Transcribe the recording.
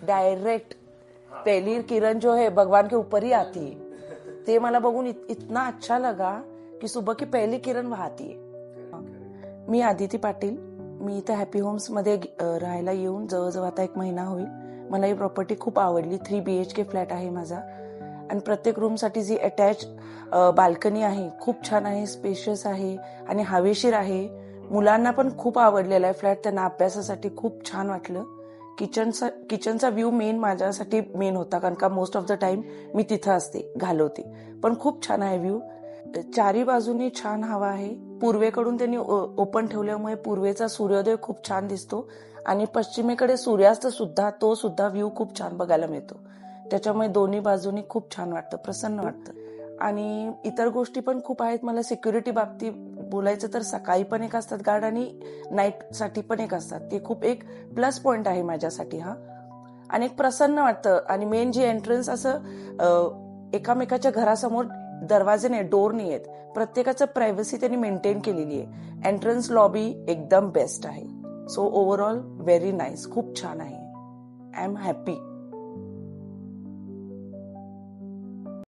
Direct पहली किरण जो है भगवान के ऊपर ही आती है. ते मला बघून इतना अच्छा लगा की सुबह की पहिली किरण वाहतीये. मी आदिती पाटील. मी इथं हॅपी होम्स मध्ये राहायला येऊन जवळजवळ आता 1 महिना होईल. मला ही प्रॉपर्टी खूप आवडली. 3 BHK फ्लॅट आहे माझा आणि प्रत्येक रूमसाठी जी अटॅच बाल्कनी आहे खूप छान आहे, स्पेशियस आहे आणि हवेशीर आहे. मुलांना पण खूप आवडलेला आहे फ्लॅट. त्यांना अभ्यासासाठी खूप छान वाटलं. किचनचा व्ह्यू माझ्यासाठी मेन होता, कारण का मोस्ट ऑफ द टाइम मी तिथं असते, घालवते. पण खूप छान आहे व्ह्यू. चारी बाजूनी छान हवा आहे. पूर्वेकडून त्यांनी ओपन ठेवल्यामुळे पूर्वेचा सूर्योदय खूप छान दिसतो आणि पश्चिमेकडे सूर्यास्त सुद्धा, तो सुद्धा व्ह्यू खूप छान बघायला मिळतो. त्याच्यामुळे दोन्ही बाजूनी खूप छान वाटतं, प्रसन्न वाटतं. आणि इतर गोष्टी पण खूप आहेत. मला सिक्युरिटी बाबतीत बोलायचं तर सकाळी पण एक असतात गार्ड आणि नाईट साठी पण एक असतात. ते खूप एक प्लस पॉइंट आहे माझ्यासाठी हा. आणि एक प्रसन्न वाटतं. आणि मेन जी एंट्रन्स असं एकामेकाच्या घरासमोर दरवाजे नाही, डोर नाही आहेत. प्रत्येकाचं प्रायव्हसी त्यांनी मेंटेन केलेली आहे. एंट्रन्स लॉबी एकदम बेस्ट आहे. सो ओव्हरऑल व्हेरी नाईस, खूप छान आहे. I am happy.